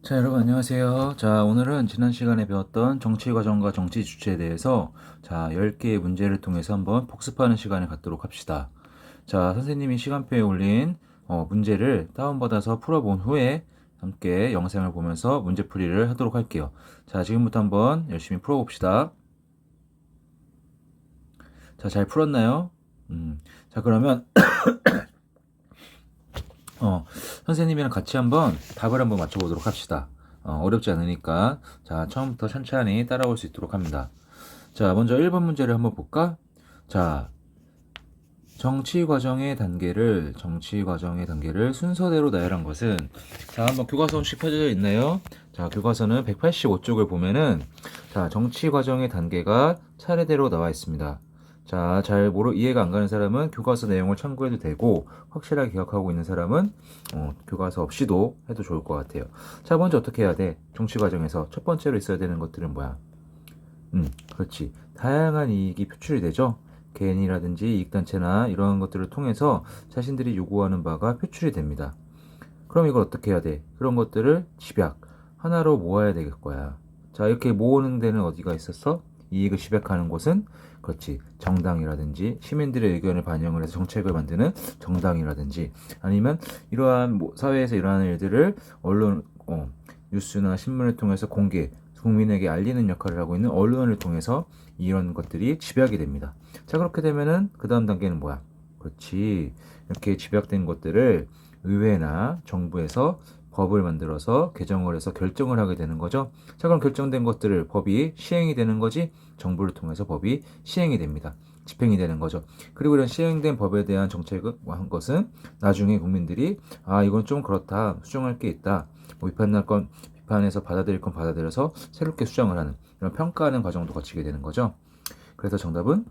자, 여러분 안녕하세요. 자, 오늘은 지난 시간에 배웠던 정치 과정과 정치 주체에 대해서 10개의 문제를 통해서 한번 복습하는 시간을 갖도록 합시다. 자, 선생님이 시간표에 올린 문제를 다운받아서 풀어본 후에 함께 영상을 보면서 문제풀이를 하도록 할게요. 자, 지금부터 한번 열심히 풀어봅시다. 자, 잘 풀었나요? 자, 그러면 선생님이랑 같이 한번 답을 한번 맞춰보도록 합시다. 어렵지 않으니까. 자, 처음부터 천천히 따라올 수 있도록 합니다. 자, 먼저 1번 문제를 한번 볼까? 자, 정치 과정의 단계를 순서대로 나열한 것은, 자, 한번 교과서 혹시 펴져 있나요? 자, 교과서는 185쪽을 보면은, 자, 정치 과정의 단계가 차례대로 나와 있습니다. 자, 이해가 안 가는 사람은 교과서 내용을 참고해도 되고, 확실하게 기억하고 있는 사람은, 교과서 없이도 해도 좋을 것 같아요. 자, 먼저 어떻게 해야 돼? 정치 과정에서 첫 번째로 있어야 되는 것들은 뭐야? 그렇지. 다양한 이익이 표출이 되죠. 개인이라든지 이익단체나 이런 것들을 통해서 자신들이 요구하는 바가 표출이 됩니다. 그럼 이걸 어떻게 해야 돼? 그런 것들을 집약, 하나로 모아야 될 거야. 자, 이렇게 모으는 데는 어디가 있었어? 이익을 집약하는 곳은, 그렇지, 정당이라든지 시민들의 의견을 반영을 해서 정책을 만드는 정당이라든지, 아니면 이러한 사회에서 일어나는 일들을 뉴스나 신문을 통해서 국민에게 알리는 역할을 하고 있는 언론을 통해서 이런 것들이 집약이 됩니다. 자, 그렇게 되면은 그 다음 단계는 뭐야? 그렇지, 이렇게 집약된 것들을 의회나 정부에서 법을 만들어서 개정을 해서 결정을 하게 되는 거죠. 자, 그럼 결정된 것들을 법이 시행이 되는 거지, 정부를 통해서 법이 시행이 됩니다. 집행이 되는 거죠. 그리고 이런 시행된 법에 대한 정책을 한 것은 나중에 국민들이, 이건 좀 그렇다, 수정할 게 있다, 비판할 건 비판해서, 받아들일 건 받아들여서 새롭게 수정을 하는, 이런 평가하는 과정도 거치게 되는 거죠. 그래서 정답은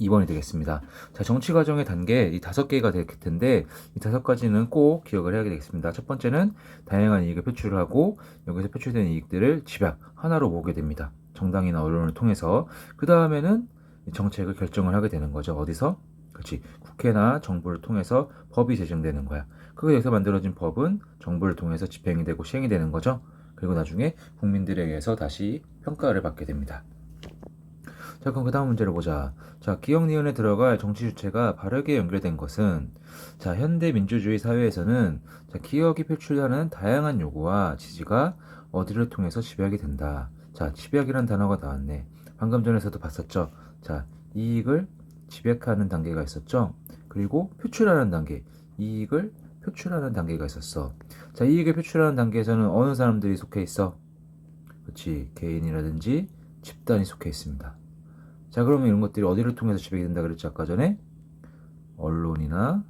2번이 되겠습니다. 자, 정치 과정의 단계 이 5개가 될 텐데, 이 5가지는 꼭 기억을 해야 되겠습니다. 첫 번째는 다양한 이익을 표출하고, 여기서 표출된 이익들을 집약 하나로 모으게 됩니다. 정당이나 언론을 통해서. 그 다음에는 정책을 결정을 하게 되는 거죠. 어디서? 그렇지, 국회나 정부를 통해서 법이 제정되는 거야. 여기서 만들어진 법은 정부를 통해서 집행이 되고 시행이 되는 거죠. 그리고 나중에 국민들에게서 다시 평가를 받게 됩니다. 자, 그럼 그 다음 문제를 보자. 자, 기억 니은에 들어갈 정치 주체가 바르게 연결된 것은, 자, 현대 민주주의 사회에서는, 자, 기억이 표출하는 다양한 요구와 지지가 어디를 통해서 집약이 된다. 자, 집약이란 단어가 나왔네. 방금 전에서도 봤었죠. 자, 이익을 집약하는 단계가 있었죠. 그리고 표출하는 단계, 이익을 표출하는 단계가 있었어. 자, 이익을 표출하는 단계에서는 어느 사람들이 속해 있어? 그렇지, 개인이라든지 집단이 속해 있습니다. 자, 그러면 이런 것들이 어디를 통해서 집약이 된다 그랬죠? 아까 전에 언론이나,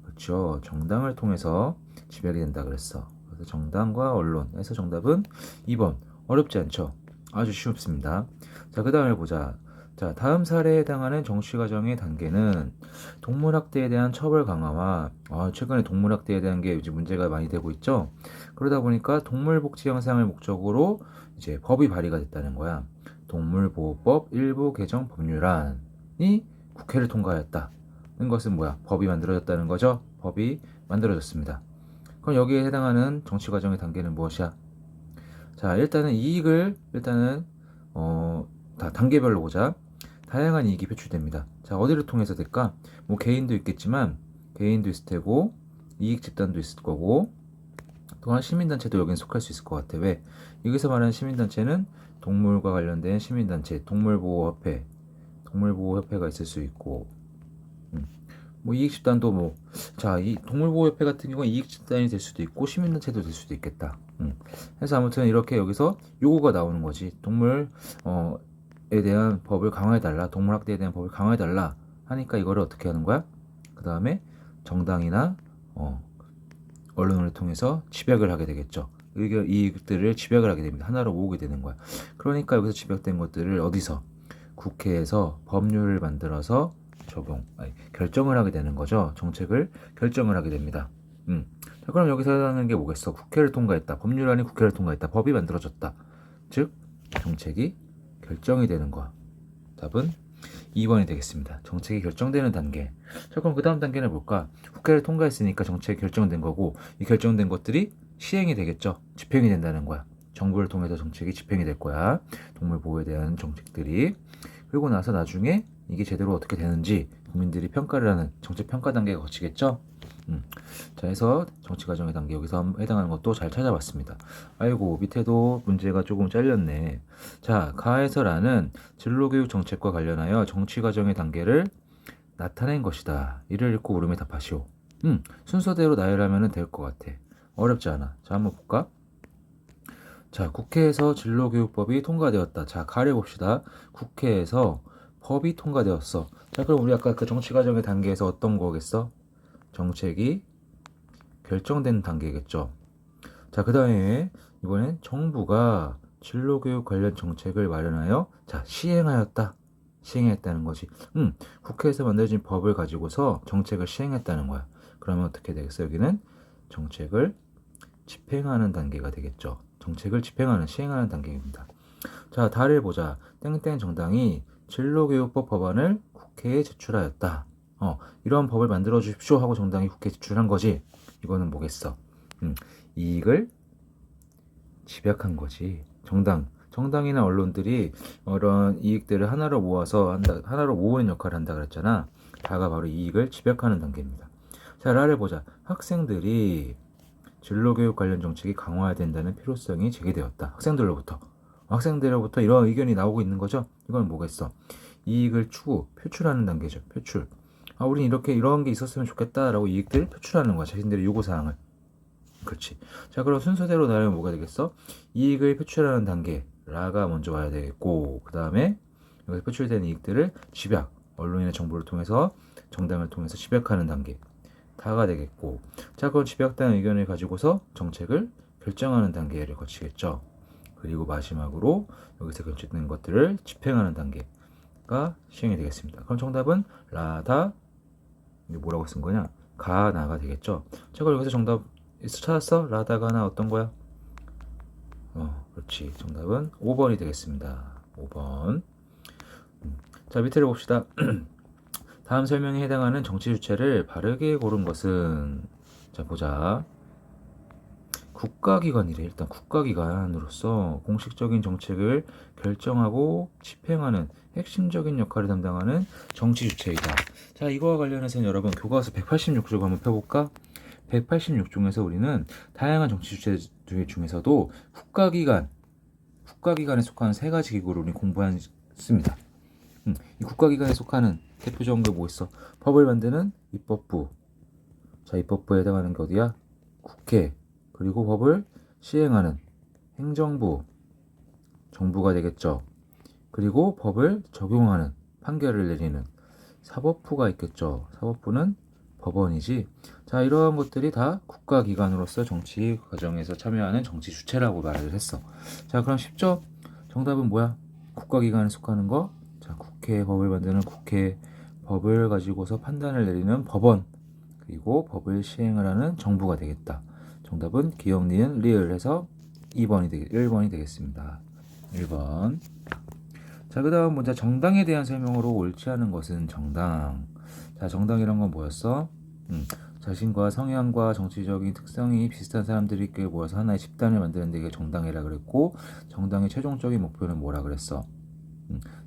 그렇죠, 정당을 통해서 집약이 된다 그랬어. 그래서 정당과 언론에서 정답은 2번. 어렵지 않죠? 아주 쉽습니다. 자, 그 다음에 보자. 자, 다음 사례에 해당하는 정치 과정의 단계는 동물학대에 대한 처벌 강화와, 최근에 동물학대에 대한 게 이제 문제가 많이 되고 있죠. 그러다 보니까 동물복지 향상을 목적으로 이제 법이 발의가 됐다는 거야. 동물보호법 일부 개정 법률안이 국회를 통과하였다. 는 것은 뭐야? 법이 만들어졌다는 거죠. 법이 만들어졌습니다. 그럼 여기에 해당하는 정치 과정의 단계는 무엇이야? 자, 일단은 이익을 다 단계별로 보자. 다양한 이익이 표출됩니다. 자, 어디를 통해서 될까? 뭐 개인도 있겠지만, 개인도 있을 테고, 이익 집단도 있을 거고, 또한 시민단체도 여기는 속할 수 있을 것 같아. 왜? 여기서 말하는 시민단체는 동물과 관련된 시민단체, 동물보호협회가 있을 수 있고, 뭐 이익집단도 이 동물보호협회 같은 경우는 이익집단이 될 수도 있고 시민단체도 될 수도 있겠다. 그래서 아무튼 이렇게 여기서 요구가 나오는 거지. 에 대한 법을 강화해달라, 동물학대에 대한 법을 강화해달라 하니까 이거를 어떻게 하는 거야? 그 다음에 정당이나 언론을 통해서 집약을 하게 되겠죠. 이익들을 집약을 하게 됩니다. 하나로 모으게 되는 거야. 그러니까 여기서 집약된 것들을 어디서? 국회에서 법률을 만들어서 결정을 하게 되는 거죠. 정책을 결정을 하게 됩니다. 자, 그럼 여기서 해당하는 게 뭐겠어? 국회를 통과했다. 법률안이 국회를 통과했다. 법이 만들어졌다. 즉, 정책이 결정이 되는 거. 답은 2번이 되겠습니다. 정책이 결정되는 단계. 자, 그럼 그 다음 단계는 뭘까? 국회를 통과했으니까 정책이 결정된 거고, 이 결정된 것들이 시행이 되겠죠. 집행이 된다는 거야. 정부를 통해서 정책이 집행이 될 거야. 동물 보호에 대한 정책들이. 그리고 나서 나중에 이게 제대로 어떻게 되는지 국민들이 평가를 하는 정책 평가 단계가 거치겠죠. 자, 해서 정치 과정의 단계 여기서 해당하는 것도 잘 찾아봤습니다. 아이고, 밑에도 문제가 조금 잘렸네. 자, 가에서 라는 진로교육 정책과 관련하여 정치 과정의 단계를 나타낸 것이다. 이를 읽고 물음에 답하시오. 순서대로 나열하면 될 것 같아. 어렵지 않아. 자, 한번 볼까? 자, 국회에서 진로교육법이 통과되었다. 자, 가를 봅시다. 국회에서 법이 통과되었어. 자, 그럼 우리 아까 그 정치 과정의 단계에서 어떤 거겠어? 정책이 결정된 단계겠죠. 자, 그 다음에 이번엔 정부가 진로교육 관련 정책을 마련하여 자, 시행하였다. 시행했다는 거지. 국회에서 만들어진 법을 가지고서 정책을 시행했다는 거야. 그러면 어떻게 되겠어? 여기는 정책을 집행하는 단계가 되겠죠. 정책을 집행하는, 시행하는 단계입니다. 자, 다를 보자. 땡땡 정당이 진로교육법 법안을 국회에 제출하였다. 이런 법을 만들어 주십시오 하고 정당이 국회에 제출한 거지. 이거는 뭐겠어? 이익을 집약한 거지. 정당이나 언론들이 이런 이익들을 하나로 모아서 하나로 모으는 역할을 한다 그랬잖아. 다가 바로 이익을 집약하는 단계입니다. 자, 라를 보자. 학생들이 진로교육 관련 정책이 강화된다는 필요성이 제기되었다. 학생들로부터 이런 의견이 나오고 있는 거죠. 이건 뭐겠어? 이익을 표출하는 단계죠. 표출. 우린 이런 게 있었으면 좋겠다라고 이익들을 표출하는 거야. 자신들의 요구사항을. 그렇지. 자, 그럼 순서대로 나누면 뭐가 되겠어? 이익을 표출하는 단계. 라가 먼저 와야 되겠고, 그 다음에 여기서 표출된 이익들을 집약. 언론이나 정보를 통해서, 정당을 통해서 집약하는 단계. 다가 되겠고, 자, 그럼 집약된 의견을 가지고서 정책을 결정하는 단계를 거치겠죠. 그리고 마지막으로 여기서 결정된 것들을 집행하는 단계가 시행이 되겠습니다. 그럼 정답은 라다, 이게 뭐라고 쓴 거냐? 가나가 되겠죠. 자, 그럼 여기서 정답 찾았어? 라다가 나 어떤 거야? 그렇지. 정답은 5번이 되겠습니다. 5번. 자, 밑에를 봅시다. 다음 설명에 해당하는 정치 주체를 바르게 고른 것은, 자, 보자. 국가기관이래. 일단 국가기관으로서 공식적인 정책을 결정하고 집행하는 핵심적인 역할을 담당하는 정치 주체이다. 자, 이거와 관련해서는 여러분 교과서 186쪽 한번 펴볼까? 186쪽에서 우리는 다양한 정치 주체들 중에서도 국가기관에 속하는 세 가지 기구를 우리 공부했습니다. 이 국가기관에 속하는 대표적인 게 뭐 있어? 법을 만드는 입법부. 자, 입법부에 해당하는 게 어디야? 국회. 그리고 법을 시행하는 행정부, 정부가 되겠죠. 그리고 법을 적용하는, 판결을 내리는 사법부가 있겠죠. 사법부는 법원이지. 자, 이러한 것들이 다 국가기관으로서 정치 과정에서 참여하는 정치 주체라고 말을 했어. 자, 그럼 쉽죠? 정답은 뭐야? 국가기관에 속하는 거. 자, 국회, 법을 만드는 국회, 법을 가지고서 판단을 내리는 법원, 그리고 법을 시행을 하는 정부가 되겠다. 정답은 기억, 니은, 리을 해서 1번이 되겠습니다. 1번. 자, 그 다음 문제. 정당에 대한 설명으로 옳지 않은 것은 정당. 자, 정당이란 건 뭐였어? 자신과 성향과 정치적인 특성이 비슷한 사람들이 꽤 모여서 하나의 집단을 만드는데 이게 정당이라 그랬고, 정당의 최종적인 목표는 뭐라 그랬어?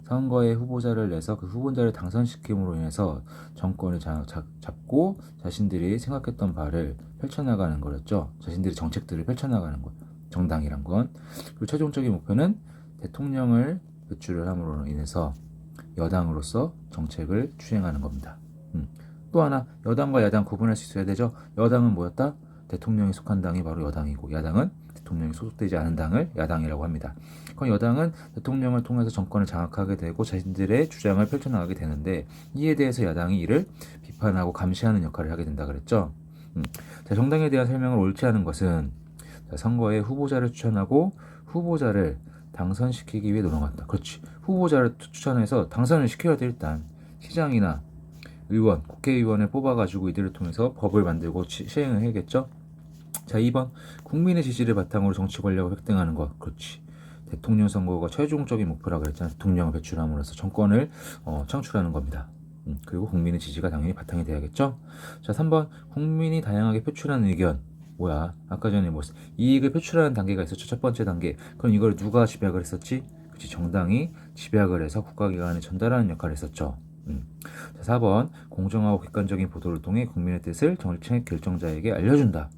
선거에 후보자를 내서 그 후보자를 당선시킴으로 인해서 정권을 잡고 자신들이 생각했던 바를 펼쳐나가는 거였죠. 자신들의 정책들을 펼쳐나가는 것. 정당이란 건. 그리고 최종적인 목표는 대통령을 배출을 함으로 인해서 여당으로서 정책을 추행하는 겁니다. 또 하나, 여당과 야당 구분할 수 있어야 되죠. 여당은 뭐였다? 대통령이 속한 당이 바로 여당이고, 야당은 대통령이 소속되지 않은 당을 야당이라고 합니다. 그럼 여당은 대통령을 통해서 정권을 장악하게 되고 자신들의 주장을 펼쳐나가게 되는데, 이에 대해서 야당이 이를 비판하고 감시하는 역할을 하게 된다 그랬죠. 자, 정당에 대한 설명을 옳지 않은 것은, 자, 선거에 후보자를 추천하고 후보자를 당선시키기 위해 노력한다. 그렇지. 후보자를 추천해서 당선을 시켜야 돼. 일단 시장이나 의원, 국회의원을 뽑아가지고 이들을 통해서 법을 만들고 시행을 해야겠죠. 자, 2번. 국민의 지지를 바탕으로 정치 권력을 획득하는 것. 그렇지. 대통령 선거가 최종적인 목표라 그랬잖아. 대통령을 배출함으로써 정권을 창출하는 겁니다. 그리고 국민의 지지가 당연히 바탕이 돼야겠죠. 자, 3번. 국민이 다양하게 표출한 의견. 뭐야? 아까 전에 뭐 이익을 표출하는 단계가 있었죠. 첫 번째 단계. 그럼 이걸 누가 집약을 했었지? 그치, 정당이 집약을 해서 국가기관에 전달하는 역할을 했었죠. 자, 4번 공정하고 객관적인 보도를 통해 국민의 뜻을 정책 결정자에게 알려준다.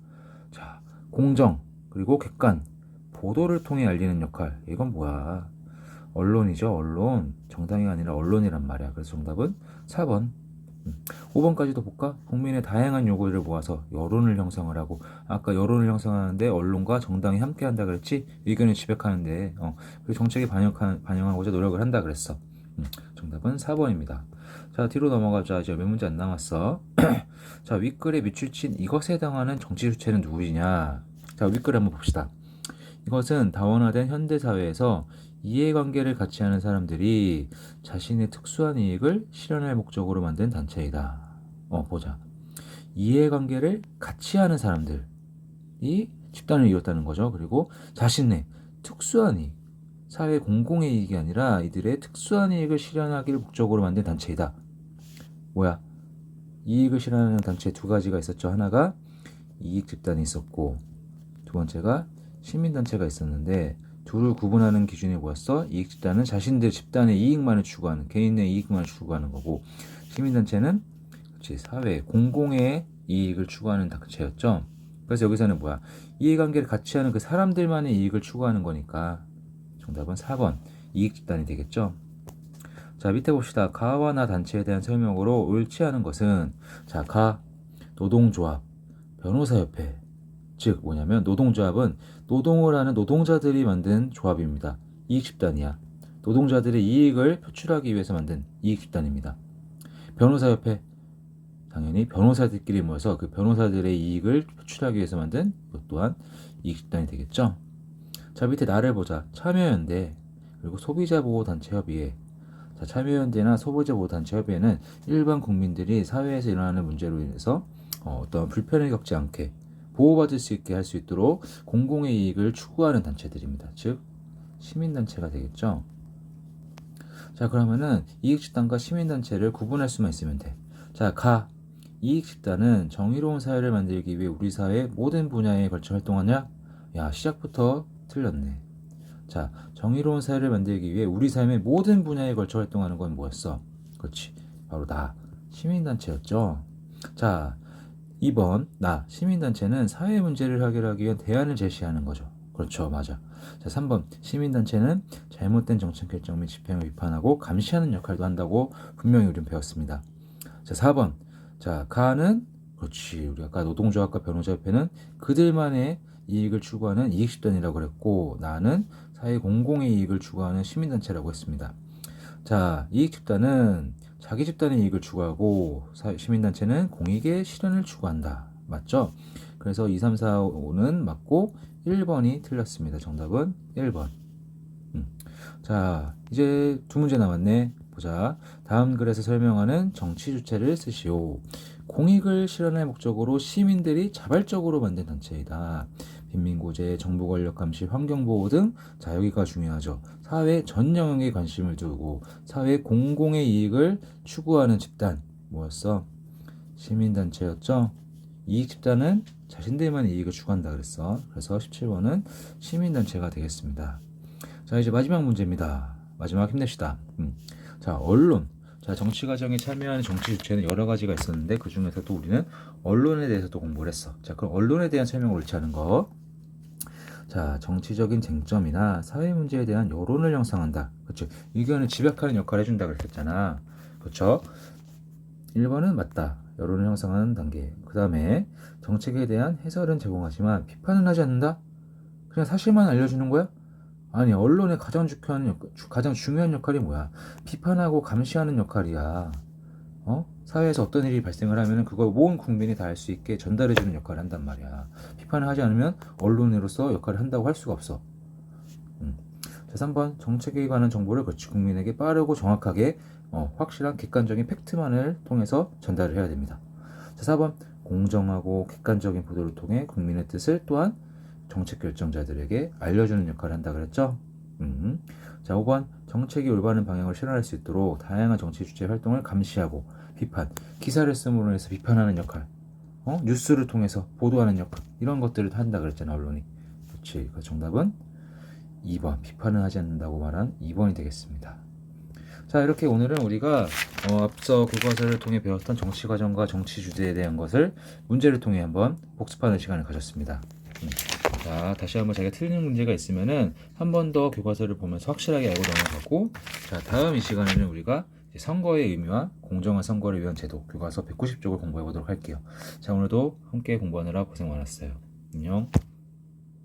자, 공정 그리고 객관 보도를 통해 알리는 역할. 이건 뭐야? 언론이죠. 언론. 정당이 아니라 언론이란 말이야. 그래서 정답은 4번. 5번까지도 볼까? 국민의 다양한 요구를 모아서 여론을 형성을 하고, 아까 여론을 형성하는데 언론과 정당이 함께 한다 그랬지? 의견을 집약하는데 그리고 정책에 반영하고자 노력을 한다 그랬어. 정답은 4번입니다. 자, 뒤로 넘어가자. 이제 몇 문제 안 남았어. 자, 윗글에 밑줄 친 이것에 해당하는 정치 주체는 누구이냐? 자, 윗글 한번 봅시다. 이것은 다원화된 현대사회에서 이해관계를 같이 하는 사람들이 자신의 특수한 이익을 실현할 목적으로 만든 단체이다. 보자. 이해관계를 같이 하는 사람들이 집단을 이뤘다는 거죠. 그리고 자신의 특수한 이익, 사회 공공의 이익이 아니라 이들의 특수한 이익을 실현하기를 목적으로 만든 단체이다. 뭐야? 이익을 실현하는 단체 두 가지가 있었죠. 하나가 이익 집단이 있었고, 두 번째가 시민단체가 있었는데, 둘을 구분하는 기준이 뭐였어? 이익 집단은 자신들 집단의 이익만을 추구하는, 개인의 이익만을 추구하는 거고, 시민단체는 그렇지, 사회 공공의 이익을 추구하는 단체였죠. 그래서 여기서는 뭐야? 이해관계를 같이 하는 그 사람들만의 이익을 추구하는 거니까 정답은 4번 이익 집단이 되겠죠. 자, 밑에 봅시다. 가와 나 단체에 대한 설명으로 옳지 않은 것은, 자, 가 노동조합, 변호사협회. 즉 뭐냐면 노동조합은 노동을 하는 노동자들이 만든 조합입니다. 이익 집단이야. 노동자들의 이익을 표출하기 위해서 만든 이익 집단입니다. 변호사협회, 당연히 변호사들끼리 모여서 그 변호사들의 이익을 표출하기 위해서 만든 것 또한 이익 집단이 되겠죠. 자, 밑에 나를 보자. 참여연대 그리고 소비자보호단체협의회. 자, 참여연대나 소비자보호단체협의회는 일반 국민들이 사회에서 일어나는 문제로 인해서 어떤 불편을 겪지 않게 보호받을 수 있게 할 수 있도록 공공의 이익을 추구하는 단체들입니다. 즉 시민단체가 되겠죠. 자, 그러면은 이익집단과 시민단체를 구분할 수만 있으면 돼. 자, 이익집단은 정의로운 사회를 만들기 위해 우리 사회 모든 분야에 걸쳐 활동하냐? 야, 시작부터 틀렸네. 자, 정의로운 사회를 만들기 위해 우리 삶의 모든 분야에 걸쳐 활동하는 건 뭐였어? 그렇지, 바로 시민단체였죠. 자, 2번 시민단체는 사회 문제를 해결하기 위한 대안을 제시하는 거죠. 그렇죠, 맞아. 자, 3번 시민단체는 잘못된 정책 결정 및 집행을 비판하고 감시하는 역할도 한다고 분명히 우리는 배웠습니다. 자, 4번 가는 그렇지, 우리 아까 노동조합과 변호사협회는 그들만의 이익을 추구하는 이익집단이라고 그랬고, 나는 사회 공공의 이익을 추구하는 시민단체라고 했습니다. 자, 이익집단은 자기 집단의 이익을 추구하고 시민단체는 공익의 실현을 추구한다. 맞죠? 그래서 2, 3, 4, 5는 맞고 1번이 틀렸습니다. 정답은 1번. 자, 이제 두 문제 남았네. 보자. 다음 글에서 설명하는 정치 주체를 쓰시오. 공익을 실현할 목적으로 시민들이 자발적으로 만든 단체이다. 빈민구제, 정부 권력 감시, 환경보호 등, 자, 여기가 중요하죠. 사회 전 영역에 관심을 두고 사회 공공의 이익을 추구하는 집단. 뭐였어? 시민단체였죠. 이익 집단은 자신들만의 이익을 추구한다 그랬어. 그래서 17번은 시민단체가 되겠습니다. 자, 이제 마지막 문제입니다. 마지막 힘냅시다. 자, 언론. 자, 정치 과정에 참여하는 정치 주체는 여러 가지가 있었는데 그 중에서도 우리는 언론에 대해서도 공부를 했어. 자, 그럼 언론에 대한 설명을 옳지 않은 거. 자, 정치적인 쟁점이나 사회 문제에 대한 여론을 형성한다. 그렇죠? 의견을 집약하는 역할을 해준다 그랬잖아. 그렇죠? 1번은 맞다. 여론을 형성하는 단계. 그 다음에 정책에 대한 해설은 제공하지만 비판은 하지 않는다? 그냥 사실만 알려주는 거야? 아니, 언론의 가장 중요한 역할이 뭐야? 비판하고 감시하는 역할이야. 사회에서 어떤 일이 발생을 하면 그걸 온 국민이 다 알 수 있게 전달해주는 역할을 한단 말이야. 비판을 하지 않으면 언론으로서 역할을 한다고 할 수가 없어. 자, 3번 정책에 관한 정보를 국민에게 빠르고 정확하게 확실한 객관적인 팩트만을 통해서 전달을 해야 됩니다. 자, 4번 공정하고 객관적인 보도를 통해 국민의 뜻을 또한 정책 결정자들에게 알려주는 역할을 한다 그랬죠. 자, 5번 정책이 올바른 방향을 실현할 수 있도록 다양한 정치 주체 활동을 감시하고 비판, 기사를 쓰므로 해서 비판하는 역할. 뉴스를 통해서 보도하는 역할, 이런 것들을 한다 그랬잖아, 언론이. 그렇지. 그 정답은 2번, 비판을 하지 않는다고 말한 2번이 되겠습니다. 자, 이렇게 오늘은 우리가 앞서 교과서를 통해 배웠던 정치 과정과 정치 주제에 대한 것을 문제를 통해 한번 복습하는 시간을 가졌습니다. 자, 다시 한번 자기가 틀리는 문제가 있으면은 한 번 더 교과서를 보면서 확실하게 알고 넘어가고, 자, 다음 이 시간에는 우리가 이제 선거의 의미와 공정한 선거를 위한 제도, 교과서 190쪽을 공부해 보도록 할게요. 자, 오늘도 함께 공부하느라 고생 많았어요. 안녕.